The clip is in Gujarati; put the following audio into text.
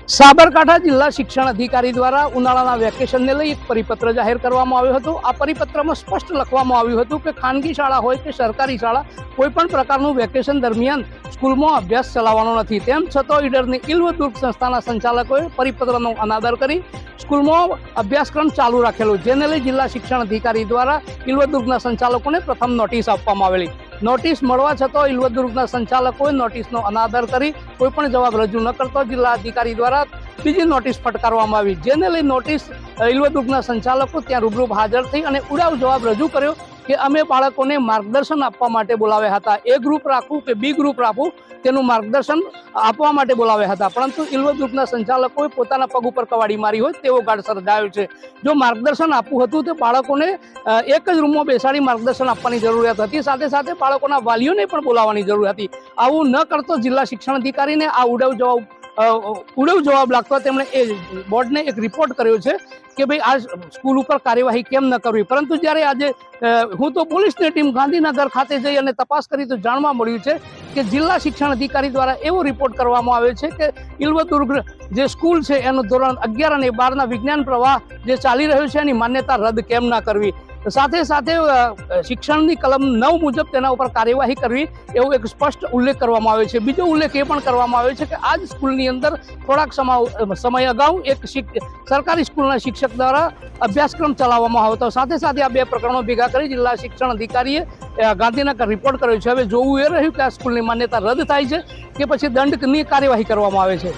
સાબરકાંઠા જિલ્લા શિક્ષણ અધિકારી દ્વારા ઉનાળાના વેકેશનને લઈ એક પરિપત્ર જાહેર કરવામાં આવ્યો હતો। આ પરિપત્રમાં સ્પષ્ટ લખવામાં આવ્યું હતું કે ખાનગી શાળા હોય કે સરકારી શાળા કોઈપણ પ્રકારનું વેકેશન દરમિયાન સ્કૂલમાં અભ્યાસ ચલાવવાનો નથી। તેમ છતાં ઈડરની ઇલ્વદુર્ગ સંસ્થાના સંચાલકોએ પરિપત્રનો અનાદર કરી સ્કૂલમાં અભ્યાસક્રમ ચાલુ રાખેલો, જેને લઈ જિલ્લા શિક્ષણ અધિકારી દ્વારા ઇલ્વદુર્ગના સંચાલકોને પ્રથમ નોટિસ આપવામાં આવેલી। નોટિસ મળવા છતાં ઇલ્વદુર્ગના સંચાલકોએ નોટિસનો અનાદર કરી કોઈપણ જવાબ રજૂ ન કરતો જિલ્લા અધિકારી દ્વારા બીજી નોટિસ ફટકારવામાં આવી, જેને લઈ નોટિસ ઇલ્વદુર્ગના સંચાલકો ત્યાં રૂબરૂ હાજર થઈ અને ઉડાવ જવાબ રજૂ કર્યો કે અમે બાળકોને માર્ગદર્શન આપવા માટે બોલાવ્યા હતા। એ ગ્રુપ રાખવું કે બી ગ્રુપ રાખવું તેનું માર્ગદર્શન આપવા માટે બોલાવ્યા હતા, પરંતુ ઇલ્વદુર્ગના સંચાલકોએ પોતાના પગ ઉપર કવાડી મારી હોય તેવો ગાઢ સર્જાયો છે। જો માર્ગદર્શન આપવું હતું તો બાળકોને એક જ રૂમમાં બેસાડી માર્ગદર્શન આપવાની જરૂરિયાત હતી, સાથે સાથે બાળકોના વાલીઓને પણ બોલાવવાની જરૂર હતી। આવું ન કરતો જિલ્લા શિક્ષણ અધિકારીને આ ઉડવ જવાબ લાગતો તેમણે એ બોર્ડને એક રિપોર્ટ કર્યો છે કે ભાઈ આ સ્કૂલ ઉપર કાર્યવાહી કેમ ન કરવી। પરંતુ જ્યારે આજે હું તો પોલીસની ટીમ ગાંધીનગર ખાતે જઈ અને તપાસ કરી તો જાણવા મળ્યું છે કે જિલ્લા શિક્ષણ અધિકારી દ્વારા એવો રિપોર્ટ કરવામાં આવ્યો છે કે ઇલ્વદુર્ગ જે સ્કૂલ છે એનું ધોરણ 11 અને 12ના વિજ્ઞાન પ્રવાહ જે ચાલી રહ્યો છે એની માન્યતા રદ કેમ ના કરવી, સાથે સાથે શિક્ષણની કલમ 9 મુજબ તેના ઉપર કાર્યવાહી કરવી એવો એક સ્પષ્ટ ઉલ્લેખ કરવામાં આવ્યો છે। બીજો ઉલ્લેખ એ પણ કરવામાં આવ્યો છે કે આ જ સ્કૂલની અંદર થોડાક સમય અગાઉ એક સરકારી સ્કૂલના શિક્ષક દ્વારા અભ્યાસક્રમ ચલાવવામાં આવતો, સાથે સાથે આ બે પ્રકરણો ભેગા કરી જિલ્લા શિક્ષણ અધિકારીએ ગાંધીનગર રિપોર્ટ કર્યો છે। હવે જોવું એ રહ્યું કે આ સ્કૂલની માન્યતા રદ થાય છે કે પછી દંડની કાર્યવાહી કરવામાં આવે છે।